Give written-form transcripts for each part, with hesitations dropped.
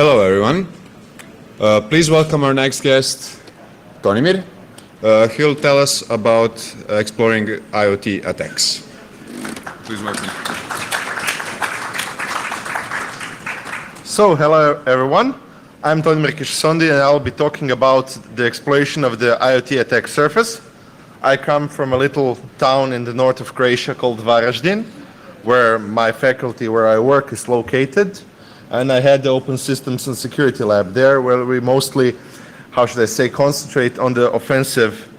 Hello, everyone. Please welcome our next guest, Tonimir. He'll tell us about exploring IoT attacks. Please welcome. So, hello everyone. I'm Tonimir Kisasondi and I'll be talking about the exploration of the IoT attack surface. I come from a little town in the north of Croatia called Varaždin, where my faculty where I work is located. And I had the Open Systems and Security Lab there, where we mostly, how should I say, concentrate on the offensive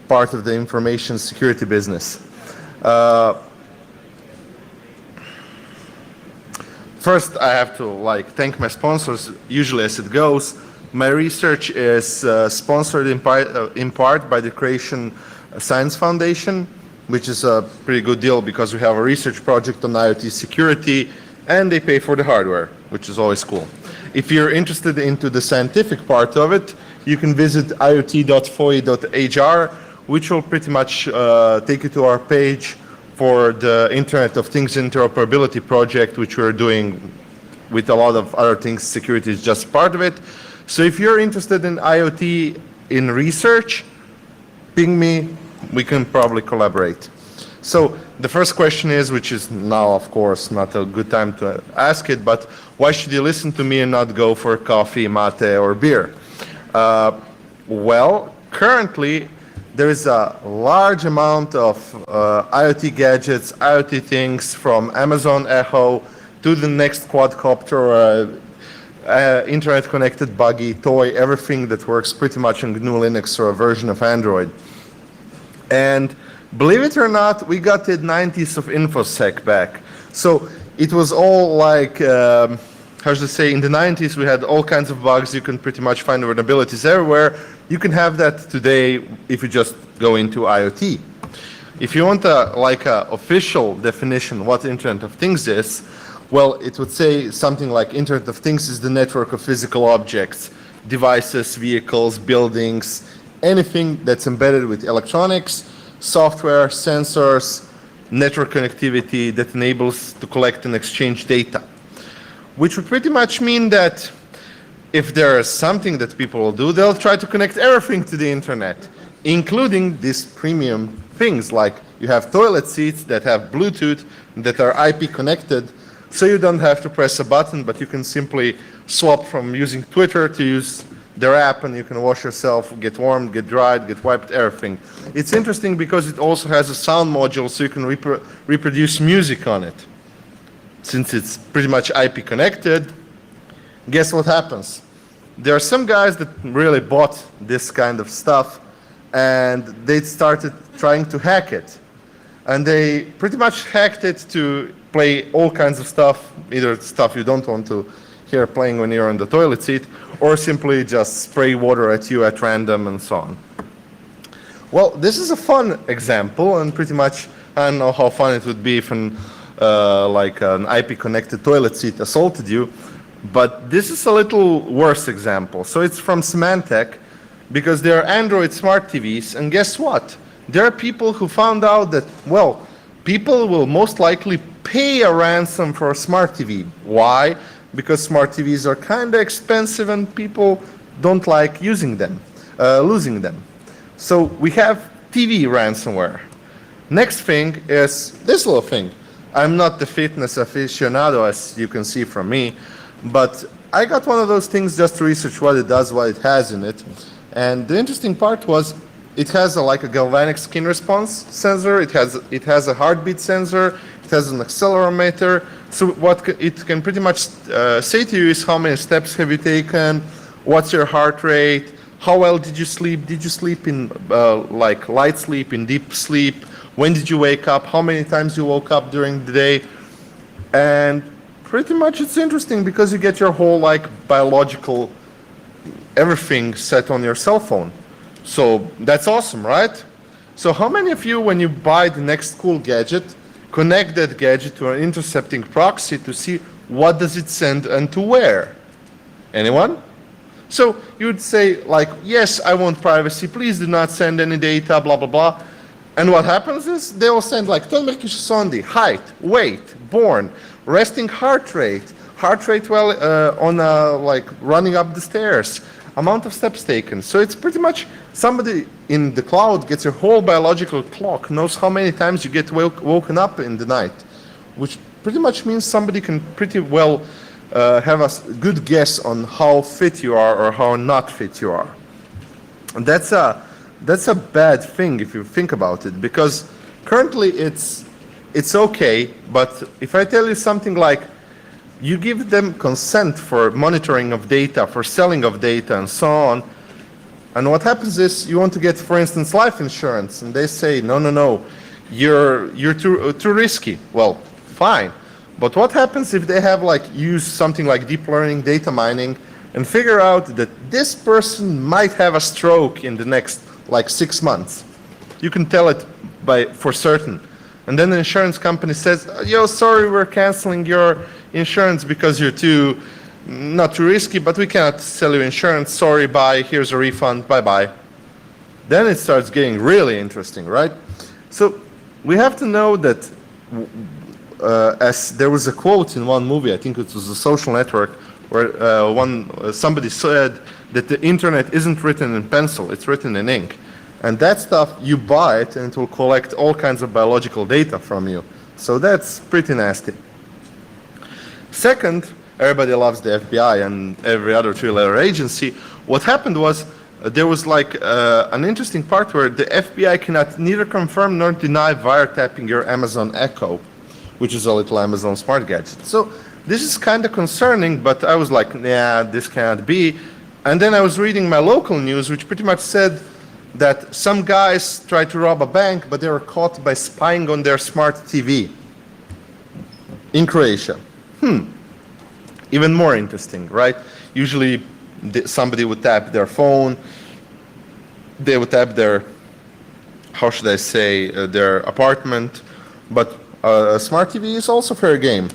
part of the information security business. First, I have to thank my sponsors. Usually, as it goes, my research is sponsored in part by the Croatian Science Foundation, which is a pretty good deal because we have a research project on IoT security, and they pay for the hardware, which is always cool. If you're interested into the scientific part of it, you can visit iot.foi.hr, which will pretty much take you to our page for the Internet of Things interoperability project, which we're doing with a lot of other things. Security is just part of it. So if you're interested in IoT in research, ping me, we can probably collaborate. So the first question is, which is now, of course, not a good time to ask it, but why should you listen to me and not go for coffee, mate, or beer? Well, currently, there is a large amount of IoT gadgets, IoT things, from Amazon Echo to the next quadcopter, internet-connected buggy, toy, everything that works pretty much on GNU Linux or a version of Android. And believe it or not, we got the 90s of InfoSec back. So it was all like, how should I say, in the 90s we had all kinds of bugs. You can pretty much find vulnerabilities everywhere. You can have that today if you just go into IoT. If you want a official definition what Internet of Things is, well, it would say something like Internet of Things is the network of physical objects, devices, vehicles, buildings, anything that's embedded with electronics, software, sensors, network connectivity that enables to collect and exchange data. Which would pretty much mean that if there is something that people will do, they'll try to connect everything to the internet, including these premium things, like you have toilet seats that have Bluetooth, that are IP connected, so you don't have to press a button, but you can simply swap from using Twitter to use their app, and you can wash yourself, get warmed, get dried, get wiped, everything. It's interesting because it also has a sound module, so you can reproduce music on it. Since it's pretty much IP connected, guess what happens? There are some guys that really bought this kind of stuff, and they started trying to hack it. And they pretty much hacked it to play all kinds of stuff, either stuff you don't want to hear playing when you're on the toilet seat, or simply just spray water at you at random and so on. Well, this is a fun example, and pretty much I don't know how fun it would be if an IP-connected toilet seat assaulted you, but this is a little worse example. So it's from Symantec, because there are Android smart TVs, and guess what? There are people who found out that, well, people will most likely pay a ransom for a smart TV. Why? Because smart TVs are kind of expensive and people don't like using them, losing them. So we have TV ransomware. Next thing is this little thing. I'm not the fitness aficionado, as you can see from me, but I got one of those things just to research what it does, what it has in it. And the interesting part was it has a galvanic skin response sensor, it has a heartbeat sensor, it has an accelerometer. So what it can pretty much say to you is how many steps have you taken, what's your heart rate, how well did you sleep in light sleep, in deep sleep, when did you wake up, how many times you woke up during the day. And pretty much it's interesting because you get your whole biological everything set on your cell phone. So that's awesome, right? So how many of you, when you buy the next cool gadget, connect that gadget to an intercepting proxy to see what does it send and to where? Anyone? So you would say yes, I want privacy, please do not send any data, blah, blah, blah. And what happens is they will send Tonimir Kisasondi, height, weight, born, resting heart rate, heart rate on like running up the stairs, amount of steps taken. So it's pretty much somebody in the cloud gets your whole biological clock, knows how many times you get woken up in the night, which pretty much means somebody can pretty well have a good guess on how fit you are or how not fit you are. And that's a bad thing if you think about it, because currently it's okay, but if I tell you something like you give them consent for monitoring of data, for selling of data, and so on, and what happens is you want to get, for instance, life insurance, and they say, no, you're too risky. Well, fine. But what happens if they have like used something like deep learning, data mining, and figure out that this person might have a stroke in the next like 6 months? You can tell it for certain. And then the insurance company says, yo, sorry, we're canceling your insurance because you're not too risky, but we cannot sell you insurance. Sorry, bye, here's a refund, bye-bye. Then it starts getting really interesting, right? So we have to know that as there was a quote in one movie, I think it was The Social Network, where somebody said that the internet isn't written in pencil, it's written in ink. And that stuff, you buy it and it will collect all kinds of biological data from you. So that's pretty nasty. Second, everybody loves the FBI and every other three-letter agency. What happened was there was like an interesting part where the FBI cannot neither confirm nor deny wiretapping your Amazon Echo, which is a little Amazon smart gadget. So this is kind of concerning, but I was like, nah, this cannot be. And then I was reading my local news, which pretty much said that some guys tried to rob a bank, but they were caught by spying on their smart TV in Croatia. Even more interesting, right? Usually somebody would tap their phone, they would tap their, how should I say, their apartment, but a smart TV is also fair game.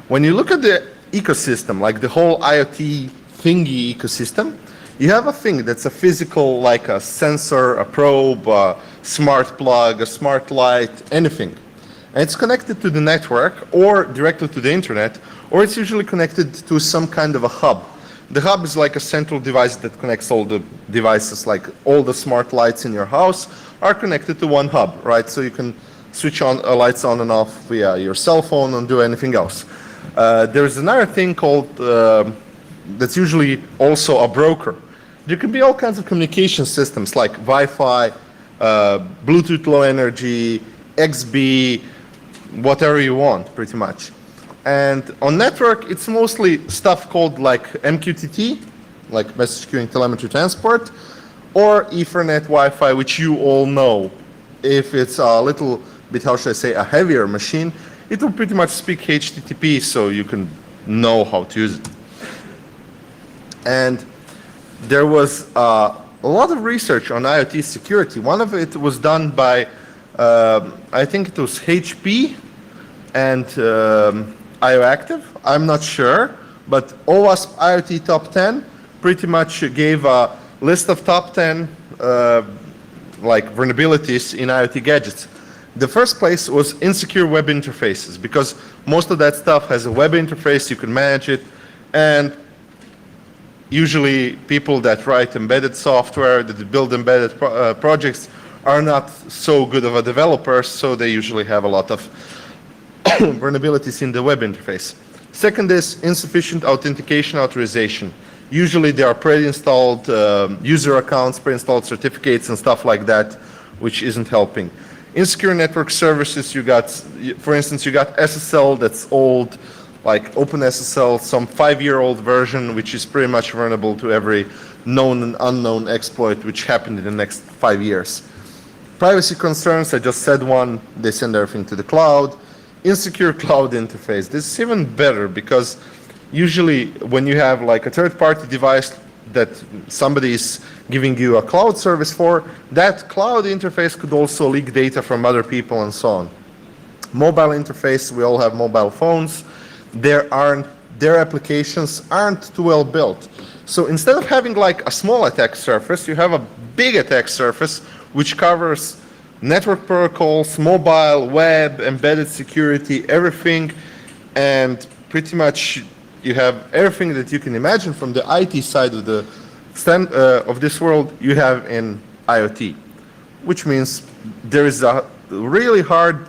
When you look at the ecosystem, like the whole IoT thingy ecosystem, you have a thing that's a physical, like a sensor, a probe, a smart plug, a smart light, anything. And it's connected to the network or directly to the internet, or it's usually connected to some kind of a hub. The hub is like a central device that connects all the devices, like all the smart lights in your house are connected to one hub, right? So you can switch on lights on and off via your cell phone and do anything else. There's another thing called, that's usually also a broker. There can be all kinds of communication systems like Wi-Fi, Bluetooth low energy, XB, whatever you want, pretty much. And on network, it's mostly stuff called like MQTT, like message queuing telemetry transport, or Ethernet Wi-Fi, which you all know. If it's a little bit, how should I say, a heavier machine, it will pretty much speak HTTP, so you can know how to use it. And there was a lot of research on IoT security. One of it was done by, I think it was HP and IOActive, I'm not sure, but OWASP IoT Top 10 pretty much gave a list of top 10 like vulnerabilities in IoT gadgets. The first place was insecure web interfaces, because most of that stuff has a web interface, you can manage it, and usually people that write embedded software, that build embedded projects are not so good of a developer, so they usually have a lot of vulnerabilities in the web interface. Second is insufficient authentication authorization. Usually there are pre-installed user accounts, pre-installed certificates and stuff like that, which isn't helping. Insecure network services, you got, for instance, you got SSL that's old, like OpenSSL, some 5-year-old version, which is pretty much vulnerable to every known and unknown exploit which happened in the next 5 years. Privacy concerns, I just said one, they send everything to the cloud. Insecure cloud interface, this is even better, because usually when you have like a third-party device that somebody is giving you a cloud service for, that cloud interface could also leak data from other people and so on. Mobile interface, we all have mobile phones. Their applications aren't too well built. So instead of having like a small attack surface, you have a big attack surface which covers network protocols, mobile, web, embedded security, everything. And pretty much you have everything that you can imagine from the IT side of the of this world you have in IoT, which means there is a really hard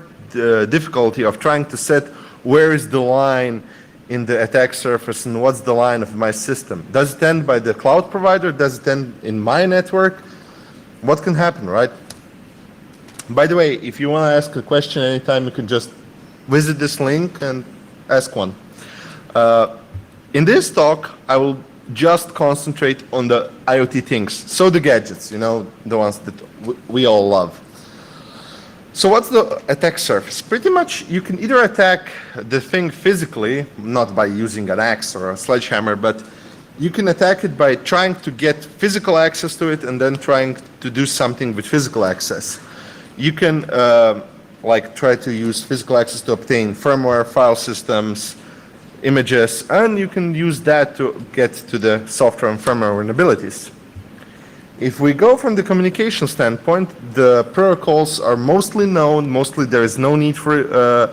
difficulty of trying to set where is the line in the attack surface and what's the line of my system. Does it end by the cloud provider? Does it end in my network? What can happen, right? By the way, if you want to ask a question anytime, you can just visit this link and ask one. In this talk, I will just concentrate on the IoT things. So the gadgets, you know, the ones that we all love. So what's the attack surface? Pretty much you can either attack the thing physically, not by using an axe or a sledgehammer, but you can attack it by trying to get physical access to it and then trying to do something with physical access. You can like try to use physical access to obtain firmware, file systems, images, and you can use that to get to the software and firmware vulnerabilities. If we go from the communication standpoint, the protocols are mostly known. Mostly there is no need for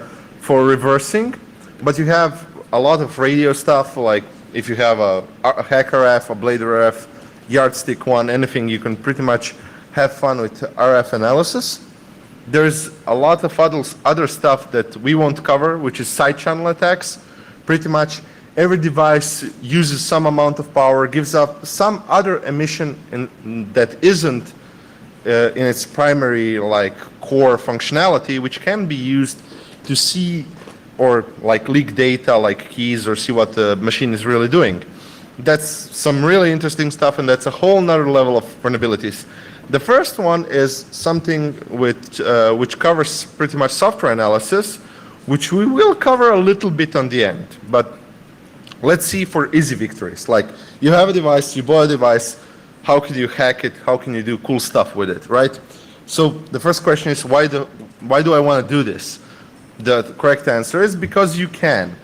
reversing, but you have a lot of radio stuff, like if you have a HackRF, a Blade RF, Yardstick one, anything, you can pretty much have fun with RF analysis. There's a lot of other stuff that we won't cover, which is side channel attacks. Pretty much every device uses some amount of power, gives up some other emission that isn't in its primary like core functionality, which can be used to see or like leak data like keys or see what the machine is really doing. That's some really interesting stuff, and that's a whole nother level of vulnerabilities. The first one is something which covers pretty much software analysis, which we will cover a little bit on the end. But let's see for easy victories. Like you have a device, you bought a device, how can you hack it? How can you do cool stuff with it, right? So the first question is, why do I want to do this? The correct answer is because you can.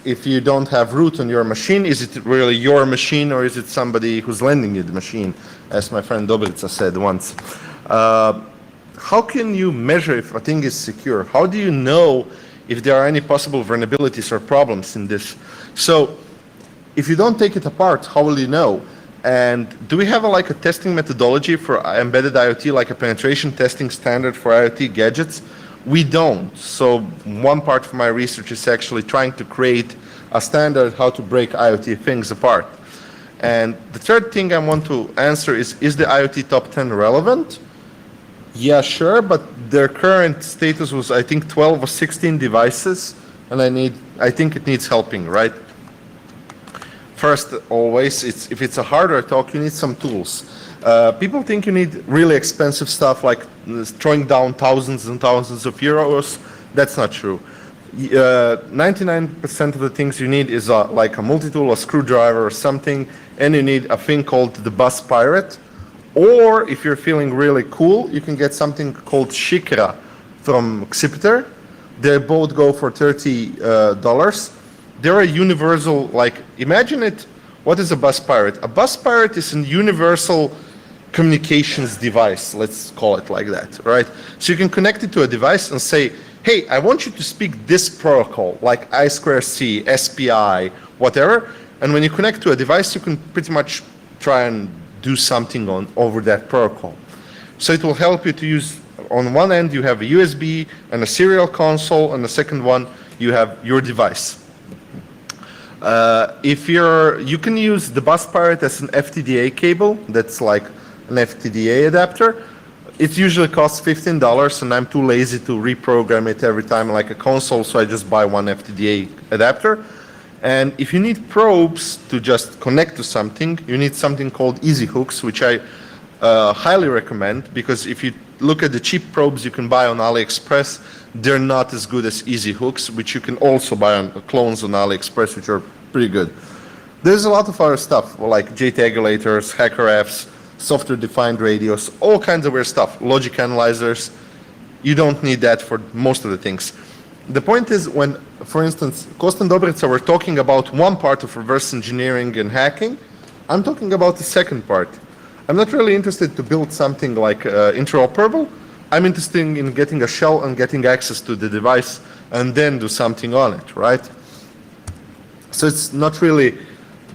If you don't have root on your machine, is it really your machine or is it somebody who's lending you the machine, as my friend Dobrica said once. How can you measure if a thing is secure? How do you know if there are any possible vulnerabilities or problems in this? So if you don't take it apart, how will you know? And do we have like a testing methodology for embedded IoT, like a penetration testing standard for IoT gadgets? We don't. So one part of my research is actually trying to create a standard how to break IoT things apart. And the third thing I want to answer is the IoT top 10 relevant? Yeah, sure, but their current status was, I think, 12 or 16 devices, and I think it needs helping, right? First, always, if it's a hardware talk, you need some tools. People think you need really expensive stuff like throwing down thousands and thousands of euros. That's not true. 99% of the things you need is like a multi-tool, a screwdriver or something, and you need a thing called the Bus Pirate. Or if you're feeling really cool, you can get something called Shikra from Xipter. They both go for $30. They're a universal, like, imagine it, what is a Bus Pirate? A Bus Pirate is a universal communications device, let's call it like that, right? So you can connect it to a device and say, hey, I want you to speak this protocol, like I2C, SPI, whatever. And when you connect to a device, you can pretty much try and do something over that protocol. So it will help you to use, on one end you have a USB and a serial console, and the second one you have your device. You can use the Bus Pirate as an FTDA cable, that's like an FTDA adapter. It usually costs $15, and I'm too lazy to reprogram it every time like a console, so I just buy one FTDA adapter. And if you need probes to just connect to something, you need something called Easy Hooks, which I highly recommend, because if you look at the cheap probes you can buy on AliExpress, they're not as good as Easy Hooks, which you can also buy on clones on AliExpress, which are pretty good. There's a lot of other stuff, like JTagulators, HackRFs, software-defined radios, all kinds of weird stuff, logic analyzers. You don't need that for most of the things. The point is, when, for instance, Kost and Dobrica were talking about one part of reverse engineering and hacking, I'm talking about the second part. I'm not really interested to build something like interoperable. I'm interested in getting a shell and getting access to the device and then do something on it, right? So it's not really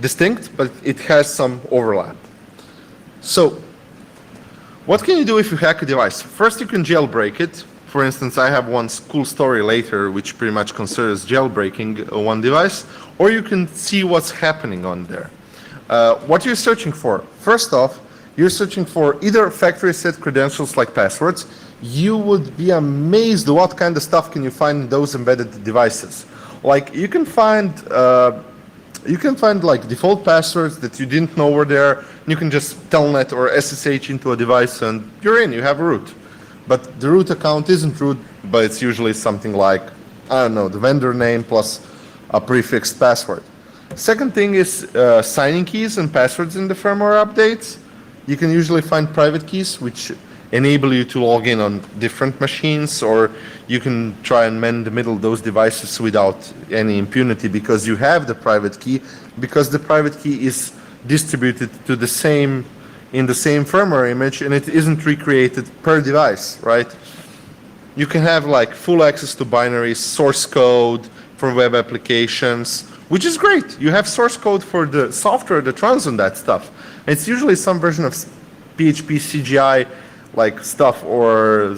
distinct, but it has some overlap. So what can you do if you hack a device? First, you can jailbreak it. For instance, I have one cool story later, which pretty much considers jailbreaking one device, or you can see what's happening on there. What you're searching for? First off, you're searching for either factory set credentials like passwords. You would be amazed what kind of stuff can you find in those embedded devices. Like you can find like default passwords that you didn't know were there. You can just telnet or SSH into a device and you're in, you have a root. But the root account isn't root, but it's usually something like, I don't know, the vendor name plus a prefixed password. Second thing is signing keys and passwords in the firmware updates. You can usually find private keys, which enable you to log in on different machines, or you can try and man the middle of those devices without any impunity because you have the private key, because the private key is distributed to the same in the same firmware image and it isn't recreated per device, right? You can have like full access to binaries, source code for web applications, which is great. You have source code for the software that runs on that stuff. It's usually some version of PHP CGI like stuff or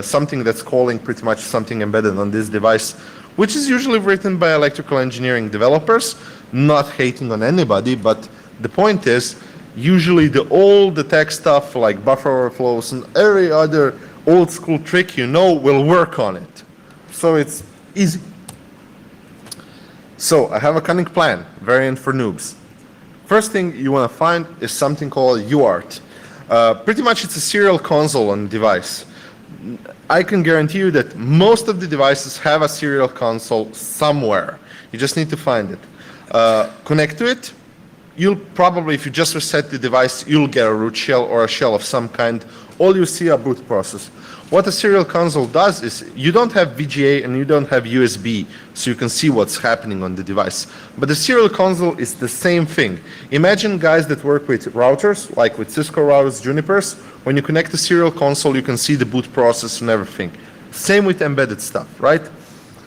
something that's calling pretty much something embedded on this device, which is usually written by electrical engineering developers, not hating on anybody, but the point is usually the tech stuff like buffer overflows and every other old school trick you know will work on it. So it's easy. So I have a cunning plan, variant for noobs. First thing you want to find is something called UART. Pretty much it's a serial console on the device. I can guarantee you that most of the devices have a serial console somewhere. You just need to find it. Connect to it. You'll probably, if you just reset the device, you'll get a root shell or a shell of some kind. All you see a boot process. What a serial console does is you don't have VGA and you don't have USB, so you can see what's happening on the device. But the serial console is the same thing. Imagine guys that work with routers, like with Cisco routers, Junipers. When you connect the serial console, you can see the boot process and everything. Same with embedded stuff, right?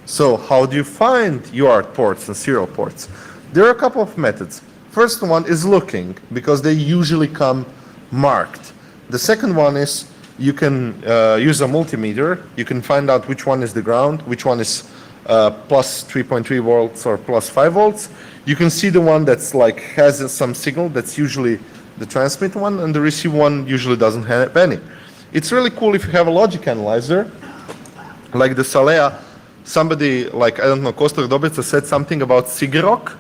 So how do you find UART ports and serial ports? There are a couple of methods. First one is looking, because they usually come marked. The second one is you can use a multimeter. You can find out which one is the ground, which one is plus 3.3 volts or plus 5 volts. You can see the one that's like has some signal. That's usually the transmit one, and the receive one usually doesn't have any. It's really cool if you have a logic analyzer, like the Salea. Somebody like, I don't know, Kostak Dobrica said something about Sigirock.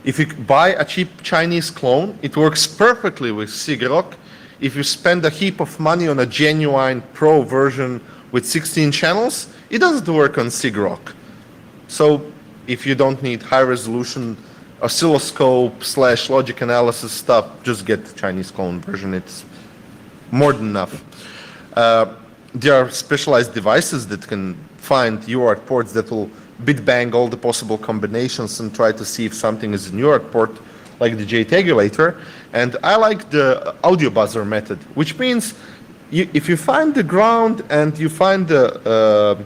If you buy a cheap Chinese clone, it works perfectly with Sigirock. If you spend a heap of money on a genuine pro version with 16 channels, it doesn't work on Sigirock. So if you don't need high resolution oscilloscope / logic analysis stuff, just get the Chinese clone version. It's more than enough. There are specialized devices that can find UART ports that will bit bang all the possible combinations and try to see if something is a UART port, like the JTagulator. And I like the audio buzzer method, which means if you find the ground and you find the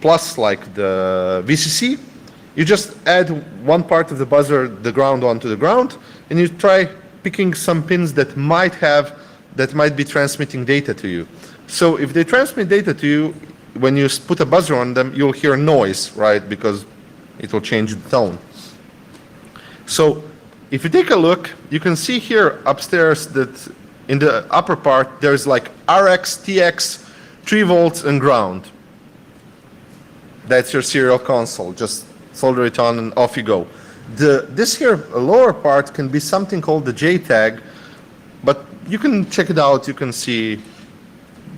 plus, like the VCC, you just add one part of the buzzer, the ground, onto the ground, and you try picking some pins that might be transmitting data to you. So if they transmit data to you, when you put a buzzer on them, you'll hear noise, right? Because it will change the tone. So if you take a look, you can see here upstairs that in the upper part, there's like RX, TX, 3 volts and ground. That's your serial console. Just solder it on and off you go. This here lower part can be something called the JTag, but you can check it out. You can see,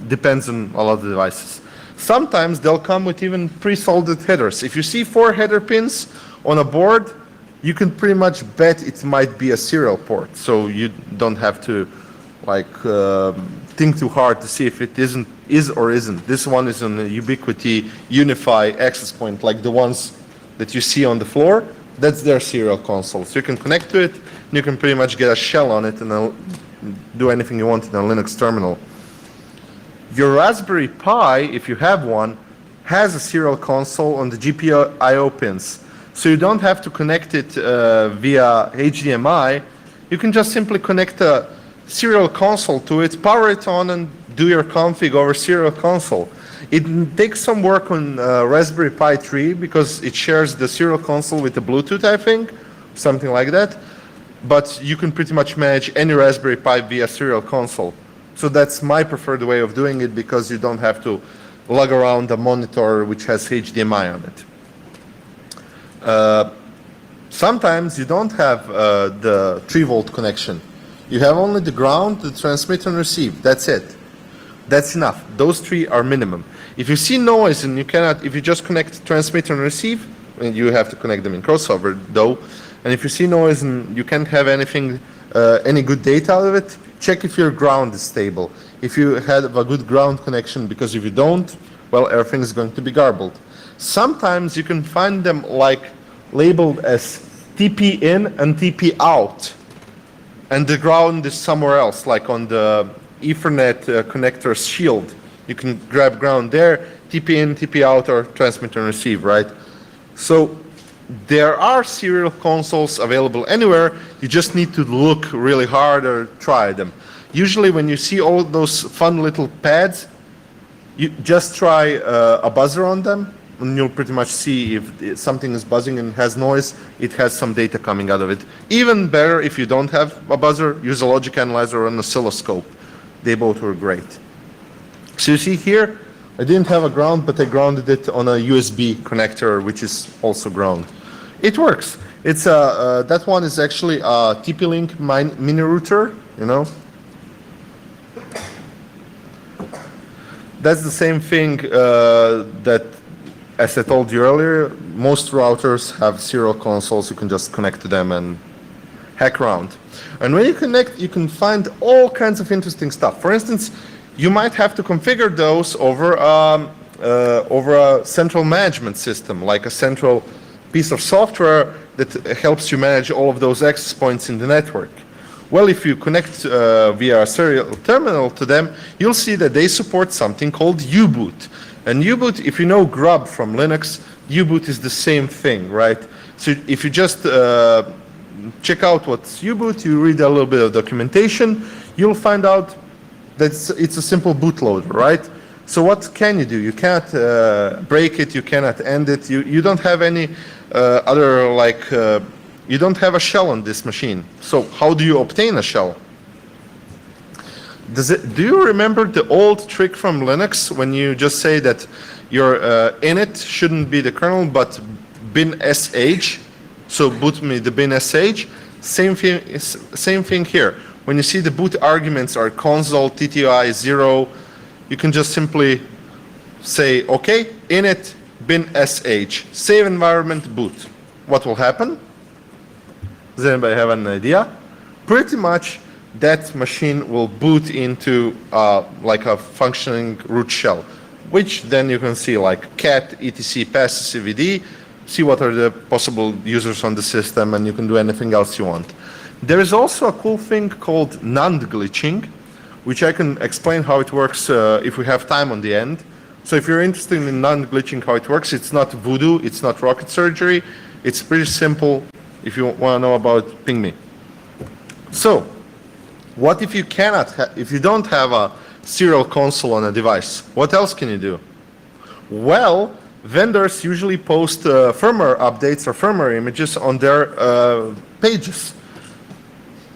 depends on a lot of the devices. Sometimes they'll come with even pre-soldered headers. If you see 4 header pins on a board, you can pretty much bet it might be a serial port. So you don't have to like think too hard to see if it is or isn't. This one is on the Ubiquiti Unify access point, like the ones that you see on the floor. That's their serial console. So you can connect to it, and you can pretty much get a shell on it and do anything you want in a Linux terminal. Your Raspberry Pi, if you have one, has a serial console on the GPIO pins. So you don't have to connect it via HDMI. You can just simply connect a serial console to it, power it on, and do your config over serial console. It takes some work on Raspberry Pi 3 because it shares the serial console with the Bluetooth, I think, something like that. But you can pretty much manage any Raspberry Pi via serial console. So that's my preferred way of doing it because you don't have to lug around a monitor which has HDMI on it. Sometimes you don't have the 3-volt connection. You have only the ground, the transmit and receive. That's it. That's enough. Those three are minimum. If you see noise and you cannot, if you just connect transmit and receive, and you have to connect them in crossover though, and if you see noise and you can't have anything, any good data out of it, check if your ground is stable. If you have a good ground connection, because if you don't, well, everything is going to be garbled. Sometimes you can find them like labeled as TP in and TP out, and the ground is somewhere else, like on the Ethernet connector shield. You can grab ground there, TP in, TP out, or transmit and receive, right? So there are serial consoles available anywhere. You just need to look really hard or try them. Usually when you see all those fun little pads, you just try a buzzer on them, and you'll pretty much see if something is buzzing and has noise, it has some data coming out of it. Even better, if you don't have a buzzer, use a logic analyzer or an oscilloscope. They both were great. So you see here, I didn't have a ground, but I grounded it on a USB connector, which is also ground. It works. It's that one is actually a TP-Link mini router, you know. That's the same thing that, as I told you earlier, most routers have serial consoles. You can just connect to them and hack around. And when you connect, you can find all kinds of interesting stuff. For instance, you might have to configure those over a central management system, like a central piece of software that helps you manage all of those access points in the network. Well, if you connect via a serial terminal to them, you'll see that they support something called U-boot. And U-boot, if you know grub from Linux, U-boot is the same thing, right? So if you just check out what's U-boot, you read a little bit of documentation, you'll find out that it's a simple bootloader, right? So what can you do? You can't break it, you cannot end it, you don't have any other, like, you don't have a shell on this machine. So how do you obtain a shell? Do you remember the old trick from Linux when you just say that your init shouldn't be the kernel but bin sh? So boot me the bin sh. Same thing here. When you see the boot arguments are console TTI 0, you can just simply say, okay, init bin sh, save environment boot. What will happen? Does anybody have an idea? Pretty much that machine will boot into like a functioning root shell, which then you can see like cat etc pass cvd, see what are the possible users on the system, and you can do anything else you want. There is also a cool thing called NAND glitching, which I can explain how it works if we have time on the end. So if you're interested in NAND glitching, how it works, it's not voodoo, it's not rocket surgery, it's pretty simple. If you want to know about, ping me. So, what if you if you don't have a serial console on a device? What else can you do? Well, vendors usually post firmware updates or firmware images on their pages.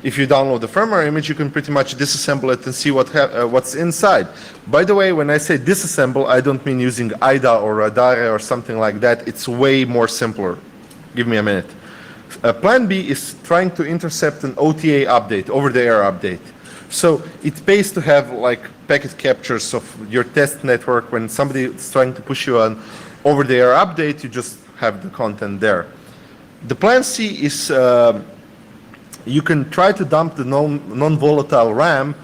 If you download the firmware image, you can pretty much disassemble it and see what's inside. By the way, when I say disassemble, I don't mean using IDA or Radare or something like that. It's way more simpler. Give me a minute. Plan B is trying to intercept an OTA update, over-the-air update. So it pays to have like packet captures of your test network. When somebody is trying to push you an over-the-air update, you just have the content there. The plan C is you can try to dump the non-volatile RAM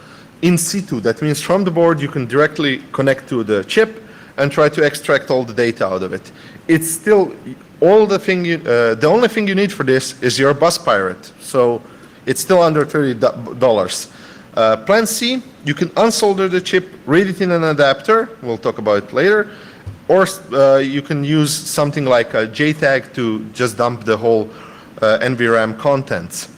in situ. That means from the board you can directly connect to the chip and try to extract all the data out of it. It's still the only thing you need for this is your bus pirate. So it's still under $30. Plan C, you can unsolder the chip, read it in an adapter, we'll talk about it later, Or you can use something like a JTAG to just dump the whole NVRAM contents.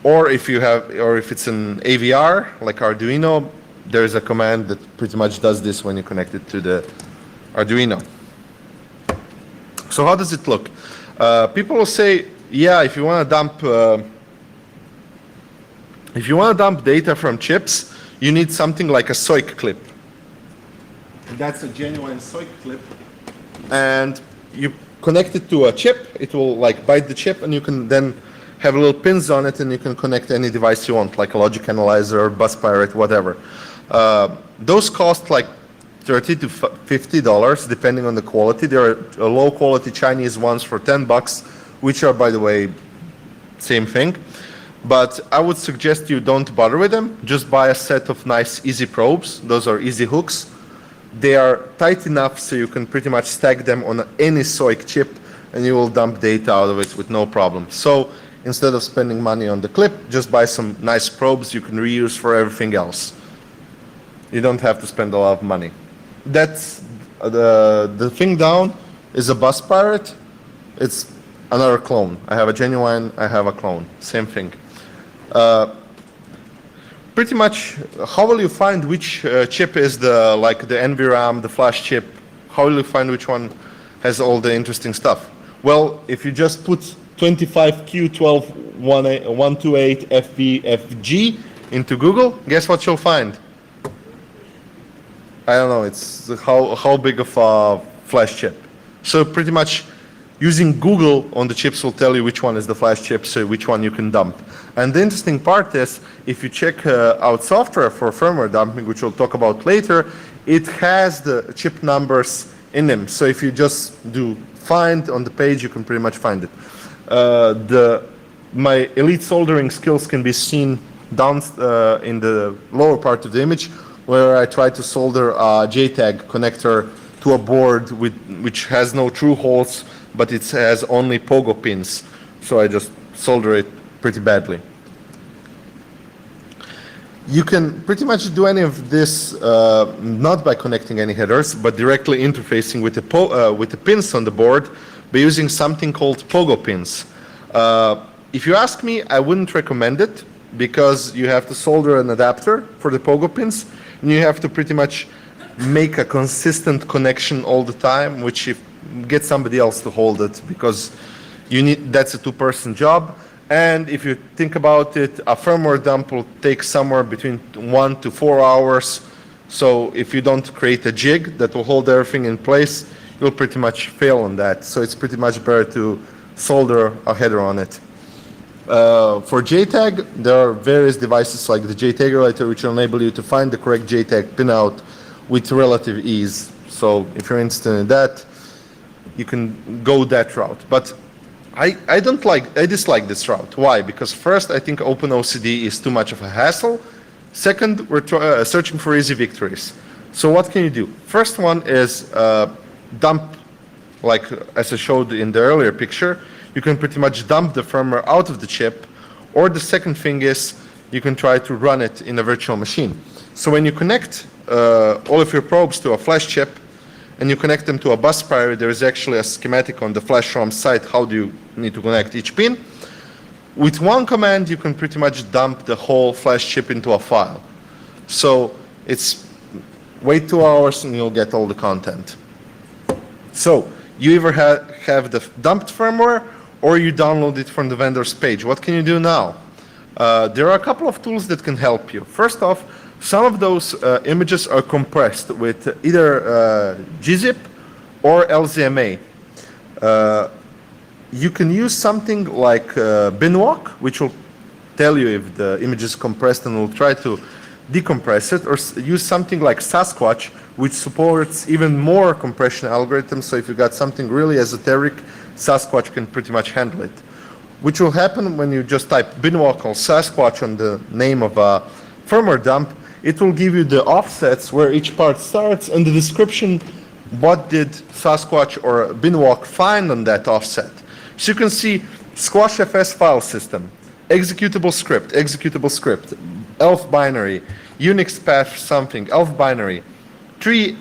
Or if it's an AVR like Arduino, there's a command that pretty much does this when you connect it to the Arduino. So how does it look? People will say, yeah, if you want to dump data from chips, you need something like a SOIC clip. That's a genuine SOIC clip, and you connect it to a chip. It will like bite the chip, and you can then have little pins on it, and you can connect any device you want, like a logic analyzer, bus pirate, whatever. Those cost like $30 to $50 depending on the quality. There are low quality Chinese ones for $10, which are, by the way, same thing. But I would suggest you don't bother with them. Just buy a set of nice easy probes. Those are easy hooks. They are tight enough so you can pretty much stack them on any SOIC chip, and you will dump data out of it with no problem. So instead of spending money on the clip, just buy some nice probes you can reuse for everything else. You don't have to spend a lot of money. That's the thing down is a bus pirate. It's another clone. I have a genuine, I have a clone. Same thing. Pretty much, how will you find which chip is the NVRAM, the flash chip? How will you find which one has all the interesting stuff? Well, if you just put 25Q12128FVFG into Google, guess what you'll find? I don't know, it's how big of a flash chip. So pretty much using Google on the chips will tell you which one is the flash chip, so which one you can dump. And the interesting part is, if you check out software for firmware dumping, which we'll talk about later, it has the chip numbers in them. So if you just do find on the page, you can pretty much find it. My elite soldering skills can be seen down in the lower part of the image, where I try to solder a JTAG connector to a board which has no true holes, but it has only pogo pins. So I just solder it pretty badly. You can pretty much do any of this not by connecting any headers, but directly interfacing with the pins on the board by using something called pogo pins. If you ask me, I wouldn't recommend it because you have to solder an adapter for the pogo pins, and you have to pretty much make a consistent connection all the time, which if get somebody else to hold it, because that's a two-person job. And if you think about it, a firmware dump will take somewhere between 1 to 4 hours. So if you don't create a jig that will hold everything in place, you'll pretty much fail on that. So it's pretty much better to solder a header on it. For JTAG, there are various devices like the JTAGulator, which will enable you to find the correct JTAG pinout with relative ease. So if you're interested in that, you can go that route. But I dislike this route. Why? Because first, I think OpenOCD is too much of a hassle. Second, we're searching for easy victories. So what can you do? First one is dump, like as I showed in the earlier picture, you can pretty much dump the firmware out of the chip. Or the second thing is you can try to run it in a virtual machine. So when you connect all of your probes to a flash chip, and you connect them to a bus pirate, there is actually a schematic on the flash ROM site how do you need to connect each pin. With one command, you can pretty much dump the whole flash chip into a file. So it's wait 2 hours and you'll get all the content. So you either have the dumped firmware or you download it from the vendor's page. What can you do now? There are a couple of tools that can help you. First off, some of those images are compressed with either gzip or LZMA. You can use something like binwalk, which will tell you if the image is compressed and will try to decompress it, or use something like Sasquatch, which supports even more compression algorithms. So if you got something really esoteric, Sasquatch can pretty much handle it. Which will happen when you just type binwalk or Sasquatch on the name of a firmware dump. It will give you the offsets where each part starts and the description, what did Sasquatch or binwalk find on that offset. So you can see squashfs file system, executable script, ELF binary, Unix path something, ELF binary, three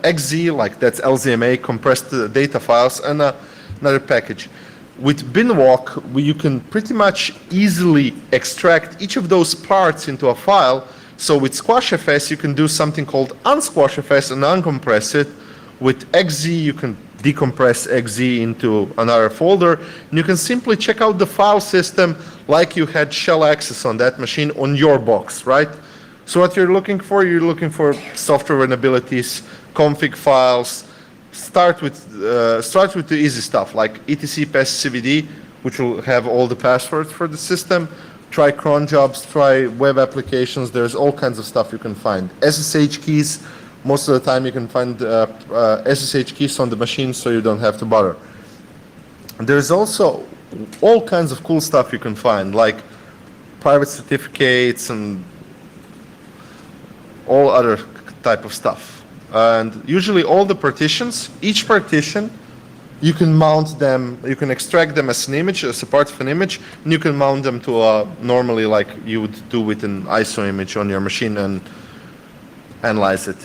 XZ, like that's LZMA, compressed data files, and another package. With binwalk, you can pretty much easily extract each of those parts into a file. So with squashfs, you can do something called unsquashfs and uncompress it. With XZ, you can decompress XZ into another folder. And you can simply check out the file system like you had shell access on that machine on your box, right? So what you're looking for software vulnerabilities, config files. Start with the easy stuff like etc passcvd, which will have all the passwords for the system. Try cron jobs, try web applications. There's all kinds of stuff you can find. SSH keys. Most of the time you can find SSH keys on the machine, so you don't have to bother. There's also all kinds of cool stuff you can find, like private certificates and all other type of stuff. And usually all the partitions, each partition, you can mount them, you can extract them as an image, as a part of an image, and you can mount them to normally like you would do with an ISO image on your machine and analyze it.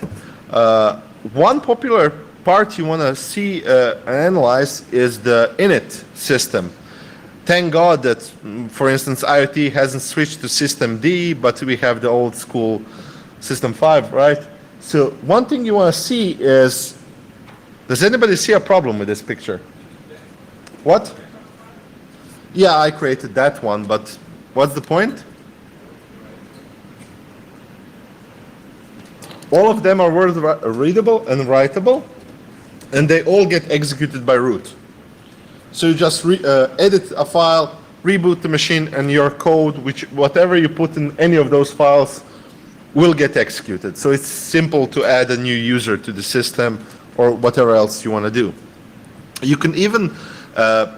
One popular part you want to see and analyze is the init system. Thank God that, for instance, IoT hasn't switched to system D, but we have the old school system 5, right? So one thing you want to see is, does anybody see a problem with this picture? What? Yeah, I created that one, but what's the point? All of them are word readable and writable, and they all get executed by root. So you just edit a file, reboot the machine, and your code, whatever you put in any of those files, will get executed. So it's simple to add a new user to the system or whatever else you want to do. You can even,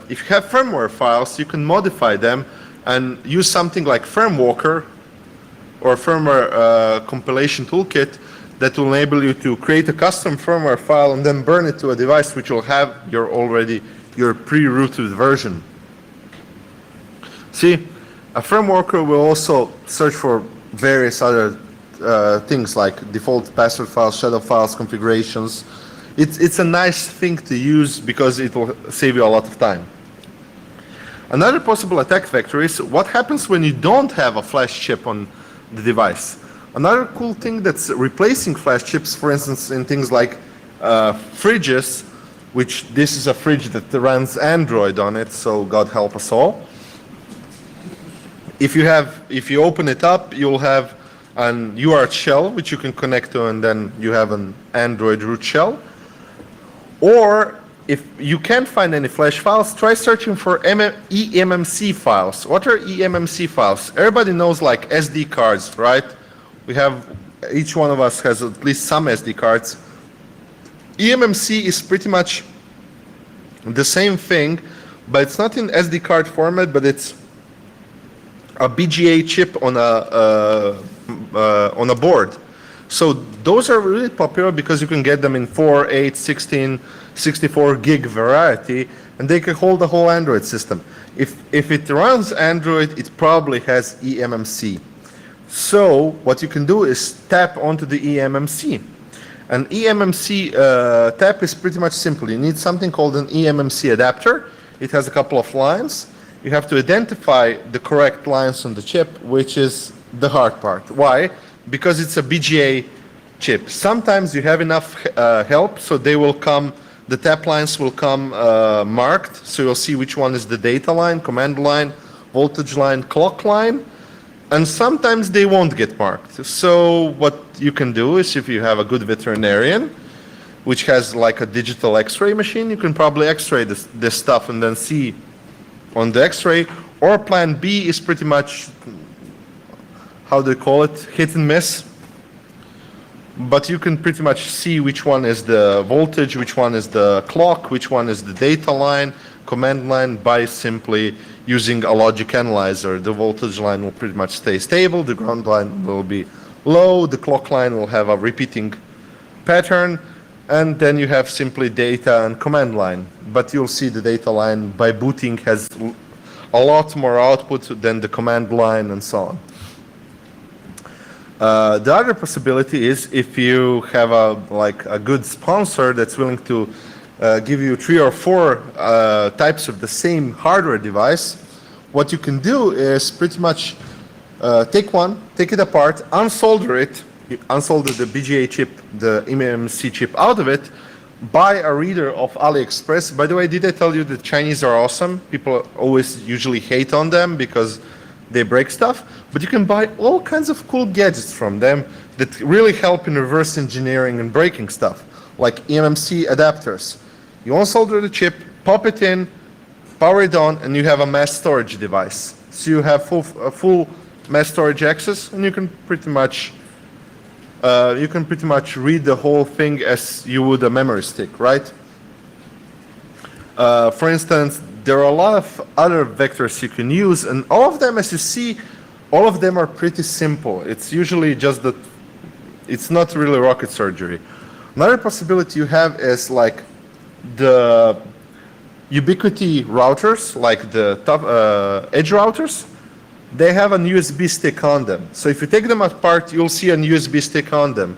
if you have firmware files, you can modify them and use something like Firmwalker or firmware compilation toolkit that will enable you to create a custom firmware file and then burn it to a device which will have your pre-rooted version. See, a Firmwalker will also search for various other things like default password files, shadow files, configurations. It's a nice thing to use because it will save you a lot of time. Another possible attack vector is what happens when you don't have a flash chip on the device. Another cool thing that's replacing flash chips, for instance, in things like fridges, which this is a fridge that runs Android on it, so God help us all. If you open it up, you'll have an UART shell, which you can connect to, and then you have an Android root shell. Or if you can't find any flash files, try searching for eMMC files. What are eMMC files? Everybody knows like SD cards, right? Each one of us has at least some SD cards. eMMC is pretty much the same thing, but it's not in SD card format, but it's a BGA chip on a board. So those are really popular because you can get them in 4, 8, 16, 64 gig variety, and they can hold the whole Android system. If it runs Android, it probably has eMMC. So what you can do is tap onto the eMMC. An eMMC tap is pretty much simple. You need something called an eMMC adapter. It has a couple of lines. You have to identify the correct lines on the chip, which is the hard part. Why? Because it's a BGA chip. Sometimes you have enough help, so they will come, the tap lines will come marked, so you'll see which one is the data line, command line, voltage line, clock line, and sometimes they won't get marked. So what you can do is, if you have a good veterinarian, which has like a digital x-ray machine, you can probably x-ray this stuff and then see on the x-ray. Or plan B is pretty much, how do you call it, hit and miss. But you can pretty much see which one is the voltage, which one is the clock, which one is the data line, command line, by simply using a logic analyzer. The voltage line will pretty much stay stable, the ground line will be low, the clock line will have a repeating pattern, and then you have simply data and command line. But you'll see the data line by booting has a lot more output than the command line and so on. The other possibility is if you have a good sponsor that's willing to give you 3 or 4 types of the same hardware device, what you can do is pretty much take it apart, unsolder it, unsolder the BGA chip, the eMMC chip out of it, buy a reader of AliExpress. By the way, did I tell you the Chinese are awesome? People always usually hate on them because they break stuff, but you can buy all kinds of cool gadgets from them that really help in reverse engineering and breaking stuff, like eMMC adapters. You unsolder the chip, pop it in, power it on, and you have a mass storage device. So you have full mass storage access, and you can pretty much read the whole thing as you would a memory stick, right? For instance, there are a lot of other vectors you can use, and all of them, as you see, all of them are pretty simple. It's usually just that it's not really rocket surgery. Another possibility you have is like the Ubiquiti routers, like the edge routers. They have a USB stick on them. So if you take them apart, you'll see a USB stick on them.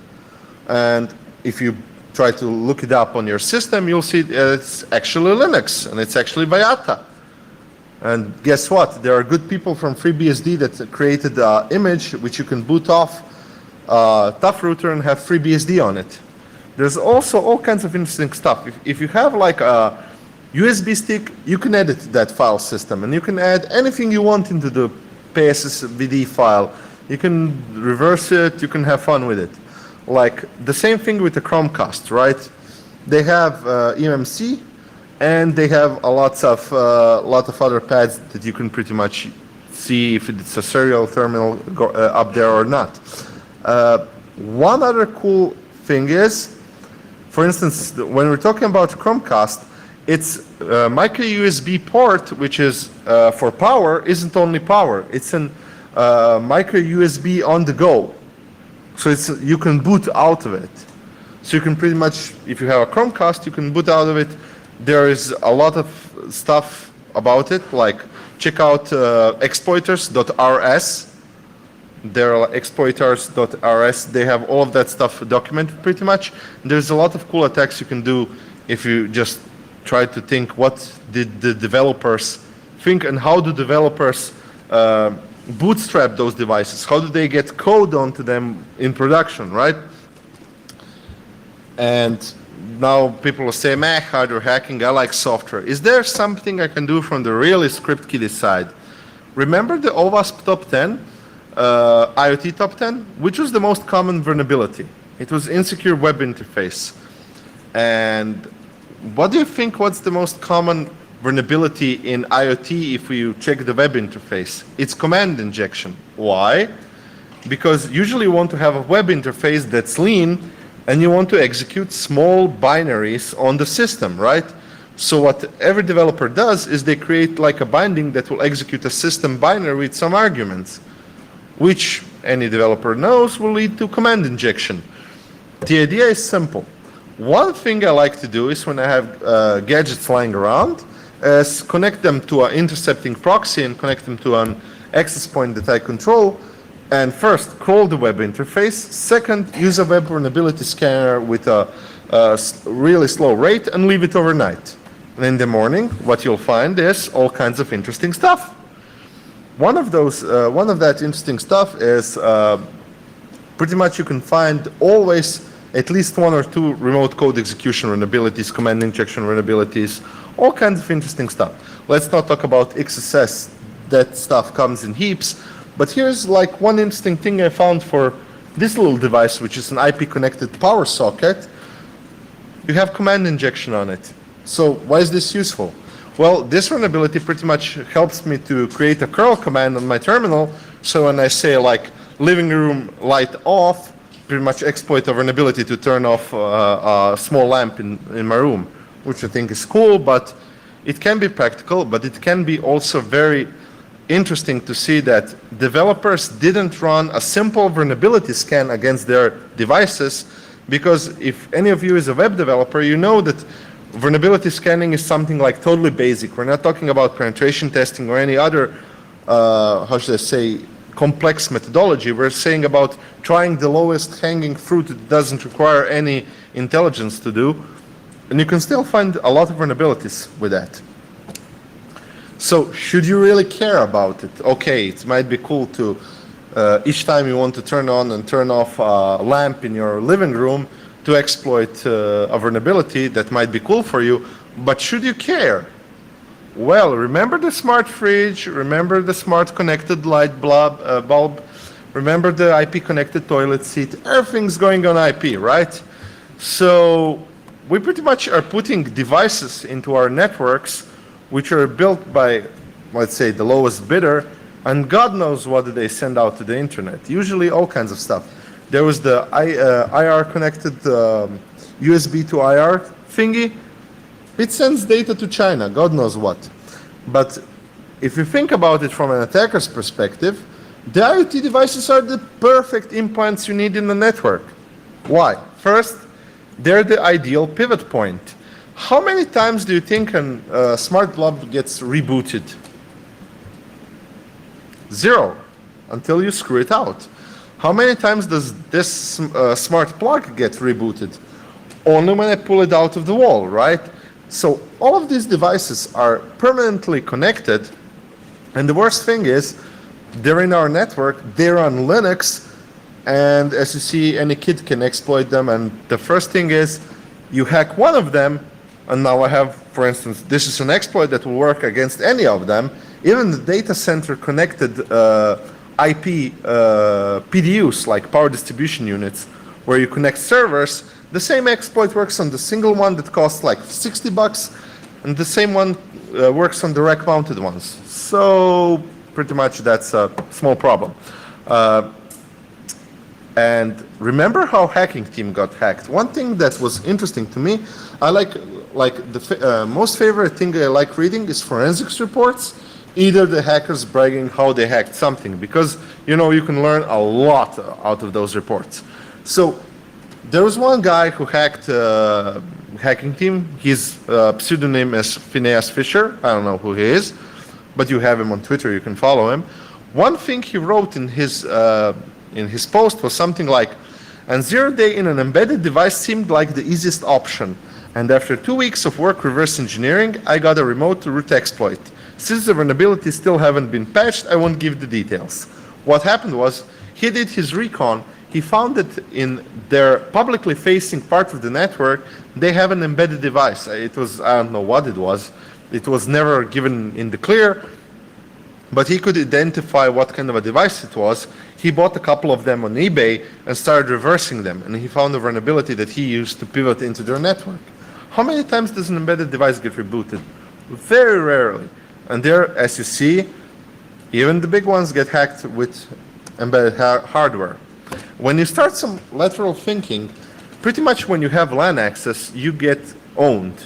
And if you try to look it up on your system, you'll see it's actually Linux, and it's actually Viata. And guess what? There are good people from FreeBSD that created an image which you can boot off tough router and have FreeBSD on it. There's also all kinds of interesting stuff. If you have like a USB stick, you can edit that file system, and you can add anything you want into the PSSVD file. You can reverse it, you can have fun with it. Like the same thing with the Chromecast, right? They have eMMC, and they have a lot of other pads that you can pretty much see if it's a serial terminal up there or not. One other cool thing is, for instance, when we're talking about Chromecast, its micro USB port, which is for power, isn't only power. It's an micro USB on the go. So you can boot out of it. So you can pretty much, if you have a Chromecast, you can boot out of it. There is a lot of stuff about it, like check out exploiters.rs. There are exploiters.rs. They have all of that stuff documented pretty much. There's a lot of cool attacks you can do if you just try to think what did the developers think and how do developers bootstrap those devices? How do they get code onto them in production, right? And now people will say, meh, hardware hacking, I like software. Is there something I can do from the really script kiddie side? Remember the OWASP top 10, IoT top 10? Which was the most common vulnerability? It was insecure web interface. And what do you think what's the most common vulnerability in IoT if you check the web interface? It's command injection. Why? Because usually you want to have a web interface that's lean, and you want to execute small binaries on the system, right? So what every developer does is they create like a binding that will execute a system binary with some arguments, which any developer knows will lead to command injection. The idea is simple. One thing I like to do is when I have gadgets lying around, is connect them to an intercepting proxy and connect them to an access point that I control. And first, crawl the web interface. Second, use a web vulnerability scanner with a really slow rate and leave it overnight. And in the morning, what you'll find is all kinds of interesting stuff. One of that interesting stuff is pretty much you can find always at least 1 or 2 remote code execution vulnerabilities, command injection vulnerabilities, all kinds of interesting stuff. Let's not talk about XSS. That stuff comes in heaps. But here's like one interesting thing I found for this little device, which is an IP connected power socket. You have command injection on it. So why is this useful? Well, this vulnerability pretty much helps me to create a curl command on my terminal. So when I say like living room light off, pretty much exploit a vulnerability to turn off a small lamp in my room, which I think is cool, but it can be practical, but it can be also very interesting to see that developers didn't run a simple vulnerability scan against their devices, because if any of you is a web developer, you know that vulnerability scanning is something like totally basic. We're not talking about penetration testing or any other, how should I say, complex methodology. We're saying about trying the lowest hanging fruit that doesn't require any intelligence to do. And you can still find a lot of vulnerabilities with that. So should you really care about it? Okay, it might be cool to, each time you want to turn on and turn off a lamp in your living room to exploit a vulnerability, that might be cool for you, but should you care? Well, remember the smart fridge, remember the smart connected light bulb, remember the IP connected toilet seat, everything's going on IP, right? So we pretty much are putting devices into our networks which are built by, let's say, the lowest bidder, and God knows what they send out to the internet. Usually all kinds of stuff. There was the IR connected USB to IR thingy. It sends data to China, God knows what. But if you think about it from an attacker's perspective, the IoT devices are the perfect implants you need in the network. Why? First, they're the ideal pivot point. How many times do you think a smart blob gets rebooted? 0, until you screw it out. How many times does this smart plug get rebooted? Only when I pull it out of the wall, right? So all of these devices are permanently connected, and the worst thing is they're in our network, they're on Linux, and as you see, any kid can exploit them. And the first thing is you hack one of them, and now I have, for instance, this is an exploit that will work against any of them. Even the data center connected IP PDUs, like power distribution units, where you connect servers, the same exploit works on the single one that costs like $60, and the same one works on the rack-mounted ones. So pretty much that's a small problem. And remember how Hacking Team got hacked? One thing that was interesting to me, I like the most favorite thing I like reading is forensics reports. Either the hackers bragging how they hacked something, because you know you can learn a lot out of those reports. So there was one guy who hacked Hacking Team. His pseudonym is Phineas Fisher. I don't know who he is, but you have him on Twitter. You can follow him. One thing he wrote in his post was something like, "And 0-day in an embedded device seemed like the easiest option. And after 2 weeks of work reverse engineering, I got a remote root exploit. Since the vulnerabilities still haven't been patched, I won't give the details." What happened was, he did his recon. He found that in their publicly facing part of the network, they have an embedded device. It was, I don't know what it was. It was never given in the clear, but he could identify what kind of a device it was. He bought a couple of them on eBay and started reversing them, and he found a vulnerability that he used to pivot into their network. How many times does an embedded device get rebooted? Very rarely. And there, as you see, even the big ones get hacked with embedded hardware. When you start some lateral thinking, pretty much when you have LAN access, you get owned.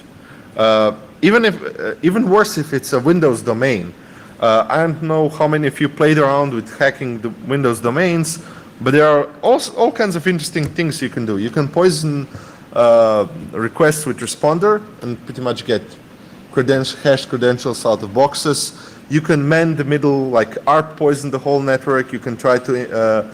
Even worse if it's a Windows domain. I don't know how many of you played around with hacking the Windows domains, but there are also all kinds of interesting things you can do. You can poison requests with responder and pretty much get hash credentials out of boxes. You can man the middle, like ARP poison the whole network. You can try to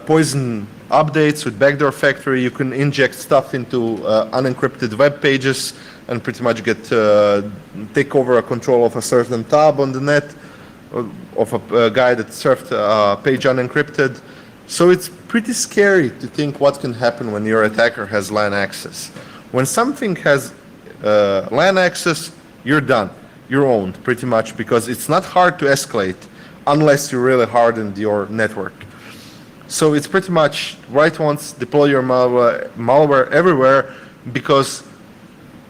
poison updates with backdoor factory. You can inject stuff into unencrypted web pages and pretty much get take over a control of a certain tab on the net of a guy that served a page unencrypted. So it's pretty scary to think what can happen when your attacker has LAN access. When something has LAN access, you're done. You're owned pretty much, because it's not hard to escalate unless you really hardened your network. So it's pretty much write once, deploy your malware everywhere, because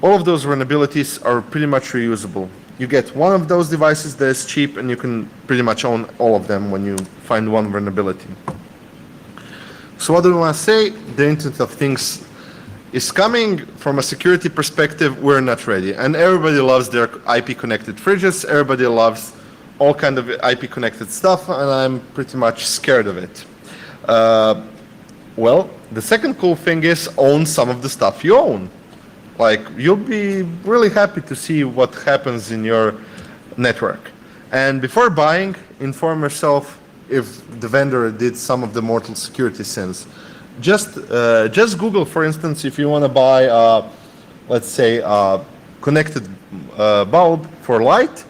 all of those vulnerabilities are pretty much reusable. You get one of those devices that is cheap, and you can pretty much own all of them when you find one vulnerability. So what do we want to say? The Internet of Things is coming. From a security perspective, we're not ready. And everybody loves their IP-connected fridges. Everybody loves all kind of IP-connected stuff, and I'm pretty much scared of it. Well, the second cool thing is own some of the stuff you own. Like, you'll be really happy to see what happens in your network. And before buying, inform yourself if the vendor did some of the mortal security sins. Just Google, for instance, if you want to buy, let's say, a connected bulb for light.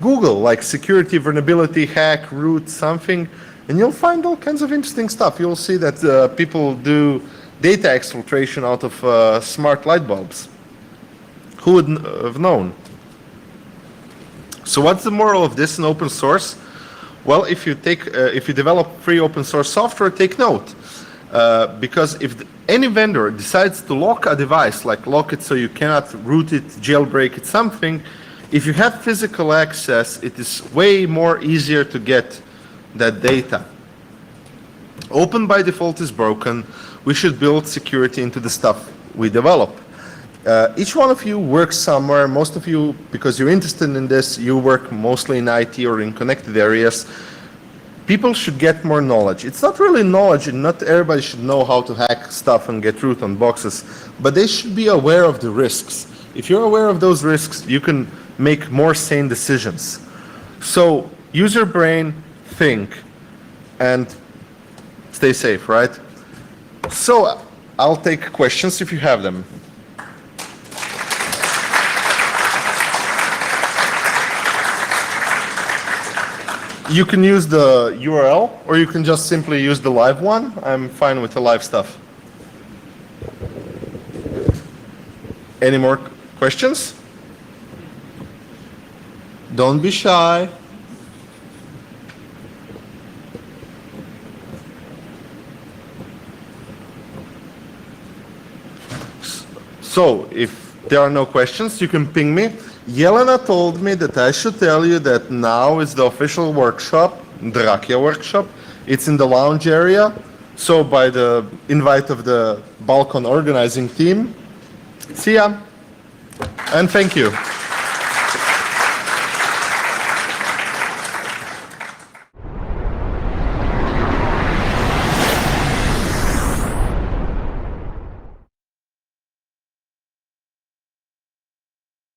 Google like security, vulnerability, hack, root, something, and you'll find all kinds of interesting stuff. You'll see that people do data exfiltration out of smart light bulbs. Who would have known? So what's the moral of this in open source? Well, if you develop free open source software, take note. Because if any vendor decides to lock a device, like lock it so you cannot root it, jailbreak it, something, if you have physical access, it is way more easier to get that data. Open by default is broken. We should build security into the stuff we develop. Each one of you works somewhere. Most of you, because you're interested in this, you work mostly in IT or in connected areas. People should get more knowledge. It's not really knowledge, and not everybody should know how to hack stuff and get root on boxes, but they should be aware of the risks. If you're aware of those risks, you can make more sane decisions. So use your brain, think, and stay safe, right? So I'll take questions if you have them. You can use the URL, or you can just simply use the live one. I'm fine with the live stuff. Any more questions? Don't be shy. So, if there are no questions, you can ping me. Jelena told me that I should tell you that now is the official workshop, Drakia workshop. It's in the lounge area. So by the invite of the Balkan organizing team, see ya, and thank you.